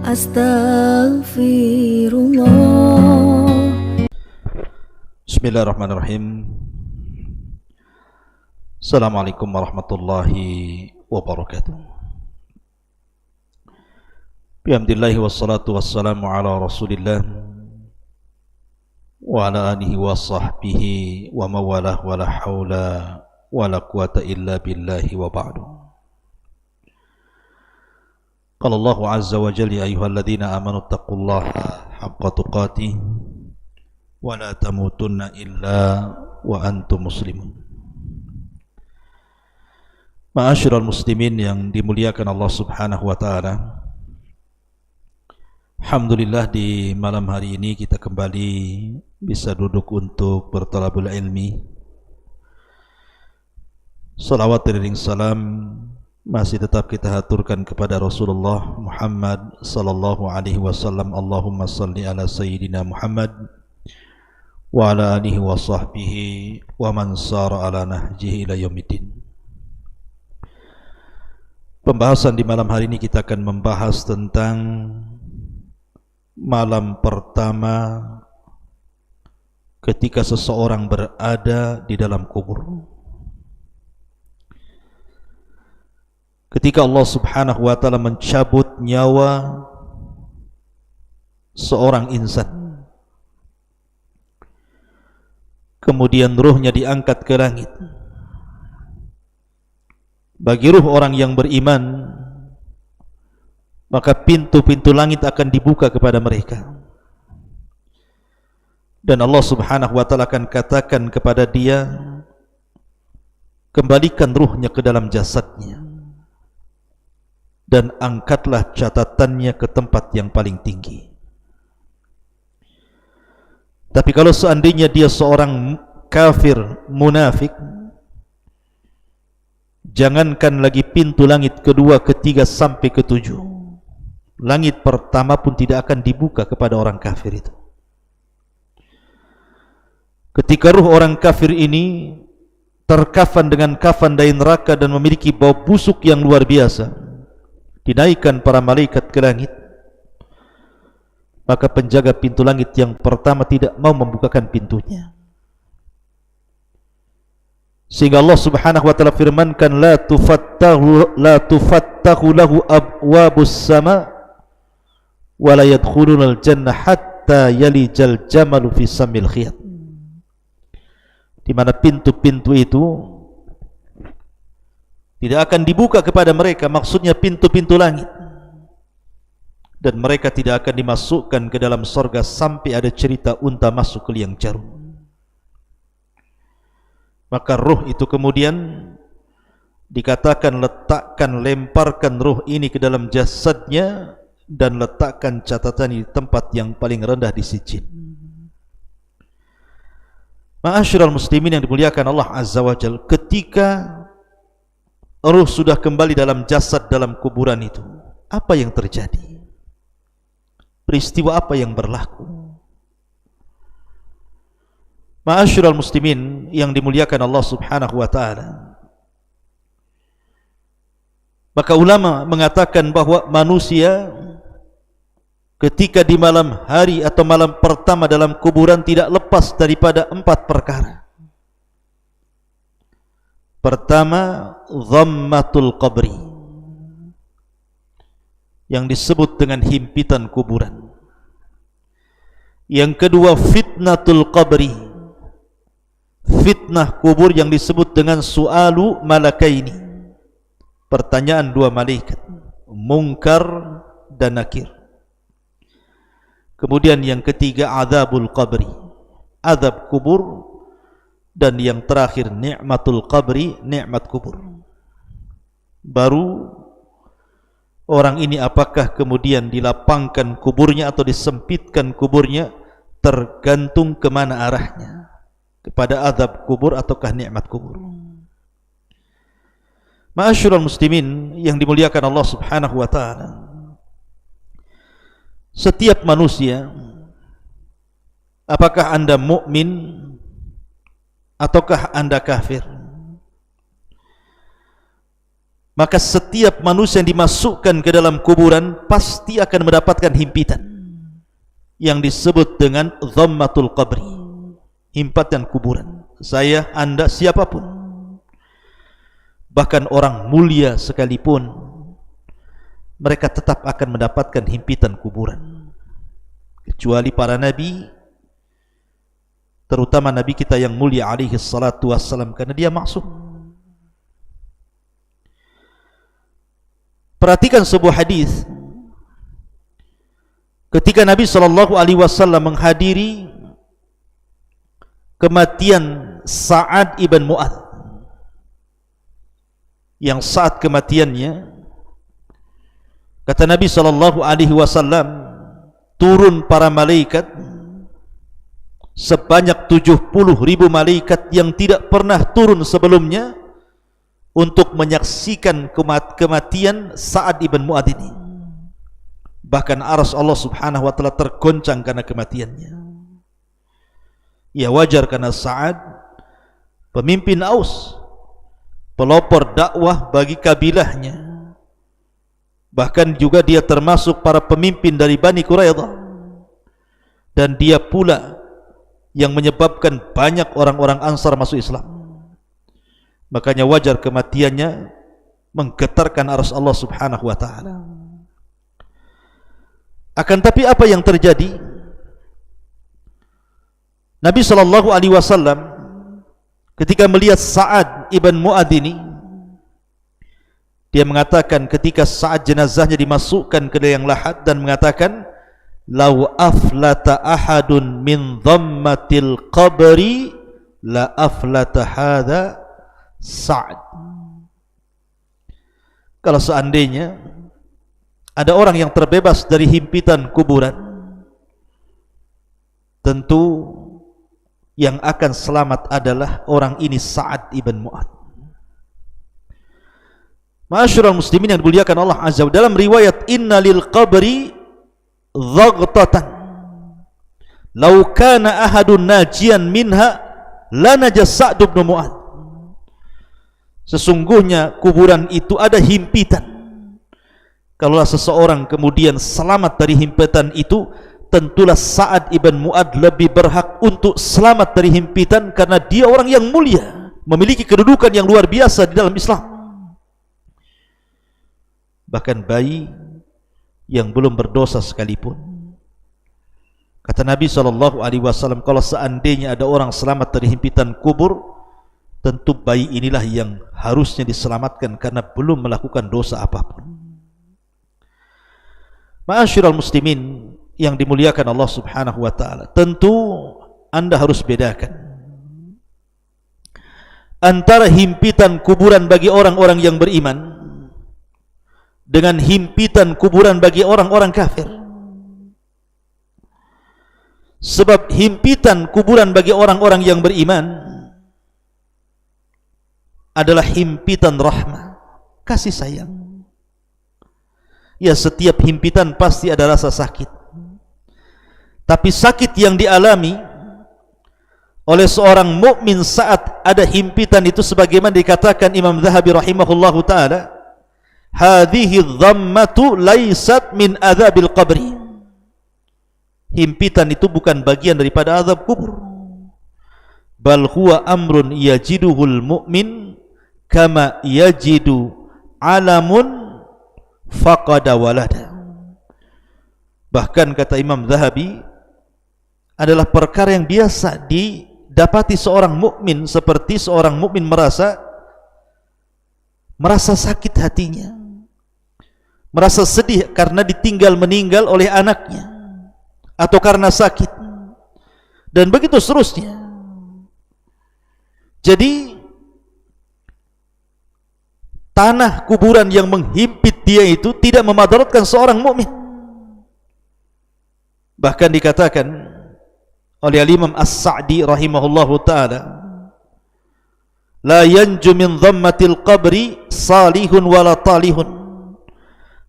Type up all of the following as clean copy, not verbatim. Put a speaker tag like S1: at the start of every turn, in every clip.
S1: Astaghfirullah.
S2: Bismillahirrahmanirrahim. Assalamualaikum warahmatullahi wabarakatuh. Bihamdillahi wassalatu wassalamu ala rasulillah wa ala alihi wa sahbihi wa mawalah wa la hawla wa la quwata illa billahi wa ba'du. Qala Allahu azza wa jalla ya ayyuhalladzina amanu taqullaha haqqa tuqatih wa la tamutunna illa wa antum muslimun. Ma'asyiral muslimin yang dimuliakan Allah Subhanahu wa taala. Alhamdulillah di malam hari ini kita kembali bisa duduk untuk bertalabul ilmi. Salawat dan salam masih tetap kita haturkan kepada Rasulullah Muhammad sallallahu alaihi wasallam. Allahumma salli ala sayyidina Muhammad wa ala alihi wa sahbihi wa man sara ala nahjihi ila yaumiddin. Pembahasan di malam hari ini kita akan membahas tentang malam pertama ketika seseorang berada di dalam kubur. Ketika Allah Subhanahu wa taala mencabut nyawa seorang insan, kemudian ruhnya diangkat ke langit. Bagi ruh orang yang beriman, maka pintu-pintu langit akan dibuka kepada mereka. Dan Allah Subhanahu wa taala akan katakan kepada dia, kembalikan ruhnya ke dalam jasadnya dan angkatlah catatannya ke tempat yang paling tinggi. Tapi kalau seandainya dia seorang kafir, munafik, jangankan lagi pintu langit kedua, ketiga sampai ketujuh, langit pertama pun tidak akan dibuka kepada orang kafir itu. Ketika ruh orang kafir ini terkafan dengan kafan dari neraka dan memiliki bau busuk yang luar biasa, dinaikkan para malaikat ke langit, maka penjaga pintu langit yang pertama tidak mau membukakan pintunya. Sehingga Allah Subhanahu wa taala firmankan, la tufattahu lahu abwabus sama wa la yadkhulunal jannah hatta yalijal jamalu fi samil khiyat. Di mana pintu-pintu itu tidak akan dibuka kepada mereka, maksudnya pintu-pintu langit, dan mereka tidak akan dimasukkan ke dalam surga sampai ada cerita unta masuk ke liang jarum. Maka ruh itu kemudian dikatakan, lemparkan ruh ini ke dalam jasadnya dan letakkan catatan di tempat yang paling rendah di sijil. Ma'asyiral muslimin yang dimuliakan Allah Azza wa Jalla, ketika ruh sudah kembali dalam jasad dalam kuburan itu, apa yang terjadi? Peristiwa apa yang berlaku? Ma'asyiral muslimin yang dimuliakan Allah Subhanahu wa taala, maka ulama mengatakan bahwa manusia ketika di malam hari atau malam pertama dalam kuburan tidak lepas daripada 4 perkara. Pertama, dhammatul qabri, yang disebut dengan himpitan kuburan. Yang kedua, fitnatul qabri, fitnah kubur yang disebut dengan su'alu malakaini, pertanyaan 2 malaikat, Munkar dan Nakir. Kemudian yang ketiga, azabul qabri, azab kubur. Dan yang terakhir, ni'matul qabri, nikmat kubur. Baru orang ini apakah kemudian dilapangkan kuburnya atau disempitkan kuburnya, tergantung kemana arahnya, kepada azab kubur ataukah nikmat kubur. Ma'asyiral muslimin yang dimuliakan Allah Subhanahu wa taala, setiap manusia, apakah Anda mukmin ataukah Anda kafir, maka setiap manusia yang dimasukkan ke dalam kuburan pasti akan mendapatkan himpitan yang disebut dengan dhammatul qabri, himpatan kuburan. Saya, Anda, siapapun, bahkan orang mulia sekalipun, mereka tetap akan mendapatkan himpitan kuburan, kecuali para nabi, terutama nabi kita yang mulia alaihi salatu wassalam, karena dia maksum. Perhatikan sebuah hadis ketika Nabi SAW menghadiri kematian Sa'ad ibn Mu'adz, yang saat kematiannya kata Nabi SAW, turun para malaikat sebanyak 70.000 malaikat yang tidak pernah turun sebelumnya untuk menyaksikan kematian Sa'ad ibn Mu'adz ini. Bahkan arsy Allah Subhanahu wa taala tergoncang karena kematiannya. Ya, wajar karena Sa'ad pemimpin Aus, pelopor dakwah bagi kabilahnya. Bahkan juga dia termasuk para pemimpin dari Bani Quraidah, dan dia pula yang menyebabkan banyak orang-orang Ansar masuk Islam. Makanya wajar kematiannya menggetarkan arsy Allah Subhanahu wa taala. Akan tapi apa yang terjadi? Nabi SAW ketika melihat Sa'ad ibn Mu'adz ini, dia mengatakan ketika saat jenazahnya dimasukkan ke liang lahat, dan mengatakan, "Lau aflata ahadun min dhammatil qabri la aflata hadha Sa'ad." Kalau seandainya ada orang yang terbebas dari himpitan kuburan, tentu yang akan selamat adalah orang ini, Sa'ad ibn Mu'adz. Ma'asyiral muslimin yang dimuliakan Allah Azza wa Jalla, dalam riwayat, "Inna lil qabri dhaghtatan law kana ahadun najian minha la naja Sa'd ibn Mu'adz." Sesungguhnya kuburan itu ada himpitan. Kalaulah seseorang kemudian selamat dari himpitan itu, tentulah Sa'ad ibn Mu'adz lebih berhak untuk selamat dari himpitan, karena dia orang yang mulia, memiliki kedudukan yang luar biasa di dalam Islam. Bahkan bayi yang belum berdosa sekalipun, kata Nabi SAW, kalau seandainya ada orang selamat dari himpitan kubur, tentu bayi inilah yang harusnya diselamatkan karena belum melakukan dosa apapun. Ma'asyiral muslimin yang dimuliakan Allah Subhanahu wa taala, tentu Anda harus bedakan antara himpitan kuburan bagi orang-orang yang beriman dengan himpitan kuburan bagi orang-orang kafir. Sebab himpitan kuburan bagi orang-orang yang beriman adalah himpitan rahmah, kasih sayang. Ya, setiap himpitan pasti ada rasa sakit, tapi sakit yang dialami oleh seorang mukmin saat ada himpitan itu, sebagaimana dikatakan Imam Zahabi rahimahullahu taala, hadhihi dhammatu laysat min adzabil qabri. Himpitan itu bukan bagian daripada azab kubur, bal huwa amrun yajiduhul mu'min kama yajidu alamun faqada walada. Bahkan kata Imam Zahabi, adalah perkara yang biasa didapati seorang mukmin, seperti seorang mukmin merasa sakit hatinya, merasa sedih karena ditinggal meninggal oleh anaknya, atau karena sakit, dan begitu seterusnya. Jadi tanah kuburan yang menghimpit dia itu tidak memadaratkan seorang mukmin. Bahkan dikatakan oleh Imam As-Sa'di rahimahullahu taala, la yanju min dhammatil qabri salihun wala talihun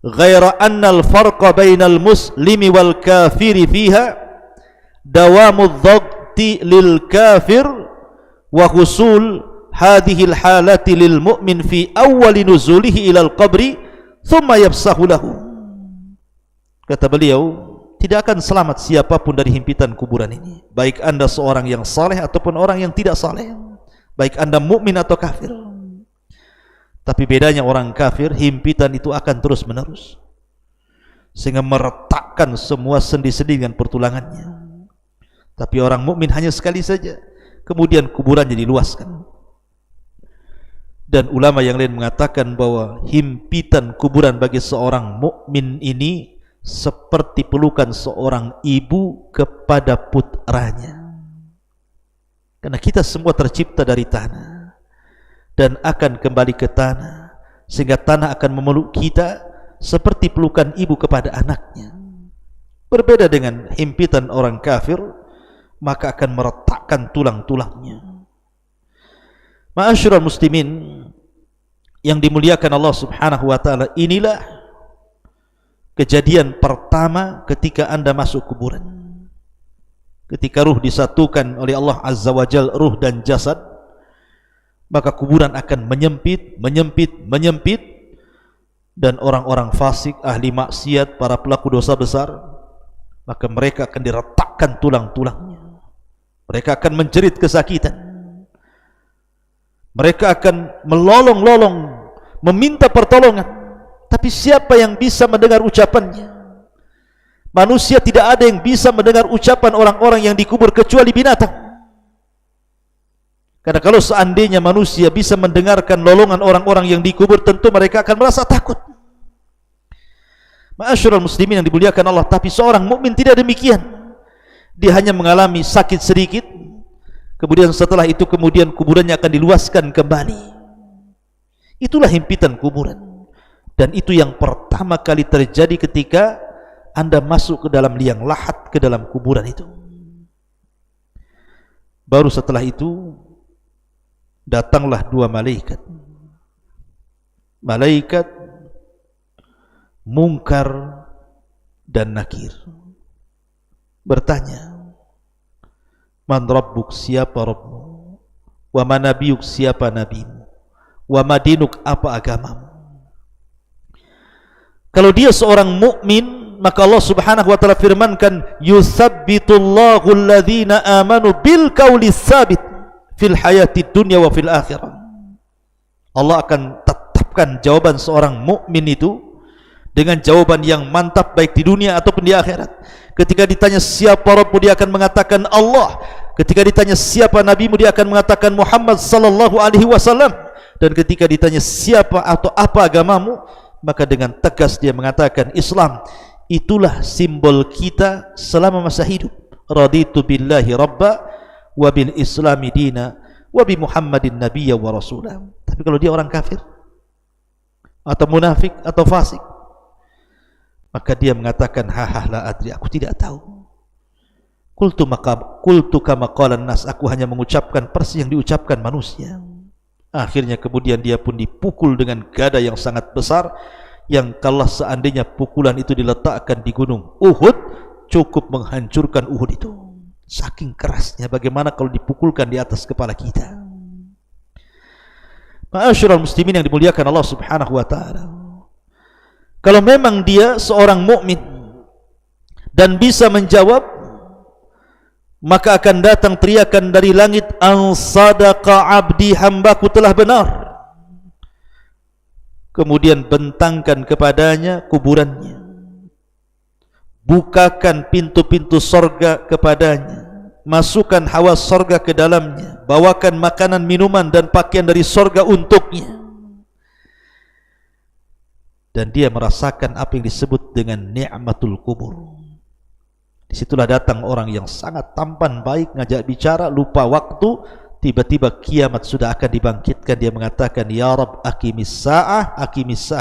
S2: ghaira anna al-farqa bainal muslimi wal kafiri fiha dawamu dhaghti lil kafir wa husul hadhil halati lil mu'min fi awwali nuzulihi ilal qabri thumma yafsahu lahu. Kata beliau, tidak akan selamat siapapun dari himpitan kuburan ini, baik anda seorang yang saleh ataupun orang yang tidak saleh, baik anda mukmin atau kafir. Tapi bedanya orang kafir, himpitan itu akan terus menerus sehingga meretakkan semua sendi-sendi dengan pertulangannya. Tapi orang mukmin hanya sekali saja, kemudian kuburannya diluaskan. Dan ulama yang lain mengatakan bahwa himpitan kuburan bagi seorang mukmin ini seperti pelukan seorang ibu kepada putranya. Karena kita semua tercipta dari tanah dan akan kembali ke tanah, sehingga tanah akan memeluk kita seperti pelukan ibu kepada anaknya. Berbeda dengan himpitan orang kafir, maka akan meretakkan tulang-tulangnya. Ma'asyiral muslimin yang dimuliakan Allah Subhanahu wa taala, inilah kejadian pertama ketika anda masuk kuburan. Ketika ruh disatukan oleh Allah Azza wa Jalla, ruh dan jasad, maka kuburan akan menyempit, dan orang-orang fasik, ahli maksiat, para pelaku dosa besar, maka mereka akan diretakkan tulang-tulangnya. Mereka akan menjerit kesakitan. Mereka akan melolong-lolong meminta pertolongan. Tapi siapa yang bisa mendengar ucapannya? Manusia tidak ada yang bisa mendengar ucapan orang-orang yang dikubur kecuali binatang. Karena kalau seandainya manusia bisa mendengarkan lolongan orang-orang yang dikubur, tentu mereka akan merasa takut. Ma'asyiral muslimin yang dimuliakan Allah, tapi seorang mukmin tidak demikian. Dia hanya mengalami sakit sedikit, kemudian setelah itu kemudian kuburannya akan diluaskan kembali. Itulah himpitan kuburan. Dan itu yang pertama kali terjadi ketika anda masuk ke dalam liang lahat, ke dalam kuburan itu. Baru setelah itu datanglah dua malaikat, malaikat Munkar dan Nakir, bertanya, man rabbuk, siapa Rabbmu, wa man nabiyuk, siapa nabimu, wa madinuk, apa agamamu. Kalau dia seorang mukmin, maka Allah Subhanahu wa taala firmankan, yusabbitullahu alladhina amanu bil qawli tsabit fil hayati dunya wa fil akhirah. Allah akan tetapkan jawaban seorang mukmin itu dengan jawaban yang mantap baik di dunia ataupun di akhirat. Ketika ditanya siapa Rabbmu, dia akan mengatakan Allah. Ketika ditanya siapa nabimu, dia akan mengatakan Muhammad sallallahu alaihi wasallam. Dan ketika ditanya siapa atau apa agamamu, maka dengan tegas dia mengatakan Islam. Itulah simbol kita selama masa hidup. Raditu billahi rabba wa bil islami dina wa bi Muhammadin nabiyya wa rasulah. Tapi kalau dia orang kafir atau munafik atau fasik, maka dia mengatakan la adri, aku tidak tahu. Qultu kama qalan nas, aku hanya mengucapkan persis yang diucapkan manusia. Akhirnya kemudian dia pun dipukul dengan gada yang sangat besar, yang kalau seandainya pukulan itu diletakkan di gunung Uhud, cukup menghancurkan Uhud itu. Saking kerasnya, bagaimana kalau dipukulkan di atas kepala kita. Ma'asyiral muslimin yang dimuliakan Allah Subhanahu wa taala, kalau memang dia seorang mukmin dan bisa menjawab, maka akan datang teriakan dari langit, an sadaqa abdi, hambaku telah benar. Kemudian bentangkan kepadanya kuburannya, bukakan pintu-pintu sorga kepadanya, masukkan hawa sorga ke dalamnya, bawakan makanan, minuman dan pakaian dari sorga untuknya. Dan dia merasakan apa yang disebut dengan ni'matul kubur. Disitulah datang orang yang sangat tampan, baik, ngajak bicara, lupa waktu. Tiba-tiba kiamat sudah akan dibangkitkan. Dia mengatakan, ya Rabb, aqimis sa'ah,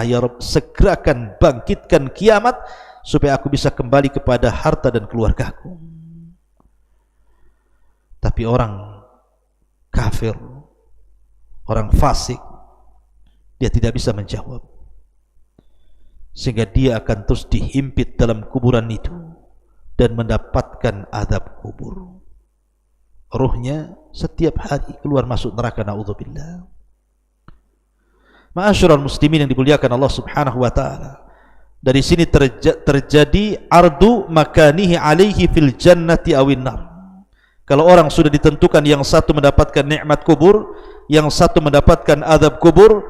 S2: ya Rabb, segerakan bangkitkan kiamat supaya aku bisa kembali kepada harta dan keluargaku. Tapi orang kafir, orang fasik, dia tidak bisa menjawab, sehingga dia akan terus dihimpit dalam kuburan itu dan mendapatkan azab kubur. ruhnya setiap hari keluar masuk neraka, naudzubillah. Ma'asyiral muslimin yang dimuliakan Allah Subhanahu wa taala, dari sini terjadi ardu makanihi alaihi fil jannati awin nar. Kalau orang sudah ditentukan yang satu mendapatkan nikmat kubur, yang satu mendapatkan azab kubur,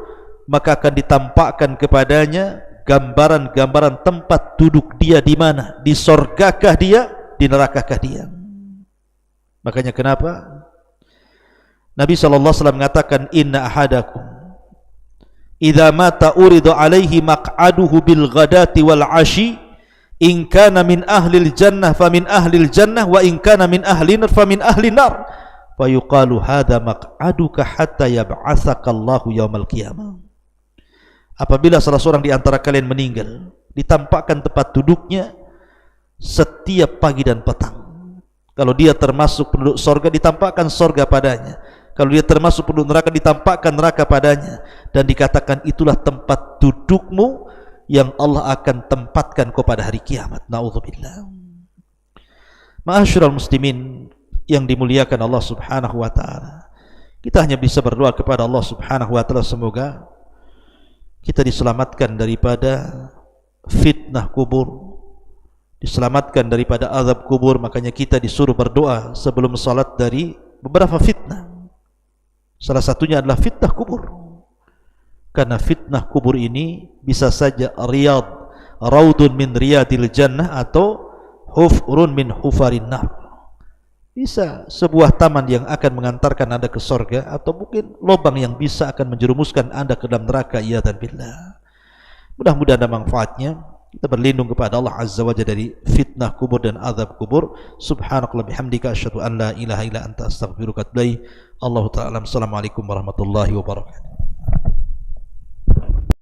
S2: maka akan ditampakkan kepadanya gambaran-gambaran tempat duduk dia di mana, di surgakah dia, di nerakakah dia. Makanya kenapa Nabi SAW mengatakan, inna ahadakum idza mata uridu alaihi maq'aduhu bil ghadati wal ashi, in kana min ahlil jannah famin ahlil jannah, wa in kana min ahlin famin ahlin nar, fa yuqalu hadza maq'aduka hatta yab'atsaka Allahu yaumal qiyamah. Apabila salah seorang di antara kalian meninggal, ditampakkan tempat duduknya setiap pagi dan petang. Kalau dia termasuk penduduk sorga, ditampakkan sorga padanya. Kalau dia termasuk penduduk neraka, ditampakkan neraka padanya. Dan dikatakan itulah tempat dudukmu yang Allah akan tempatkan kau pada hari kiamat. Na'udzubillah. Ma'asyiral muslimin yang dimuliakan Allah Subhanahu wa ta'ala, kita hanya bisa berdoa kepada Allah Subhanahu wa ta'ala, semoga kita diselamatkan daripada fitnah kubur, diselamatkan daripada azab kubur. Makanya kita disuruh berdoa sebelum salat dari beberapa fitnah. Salah satunya adalah fitnah kubur, karena fitnah kubur ini bisa saja riyad, raudun min riyadil jannah, atau hufrun min hufarin nar. Bisa sebuah taman yang akan mengantarkan anda ke surga, atau mungkin lubang yang bisa akan menjerumuskan anda ke dalam neraka. Iyadzan billah. Mudah-mudahan ada manfaatnya. Kita berlindung kepada Allah Azza wa Jalla dari fitnah kubur dan azab kubur. Subhanakallah bihamdika asyhadu an la ilaha illa anta astaghfiruka wa atubu ilaik. Allahu ta'ala. Assalamualaikum warahmatullahi wabarakatuh.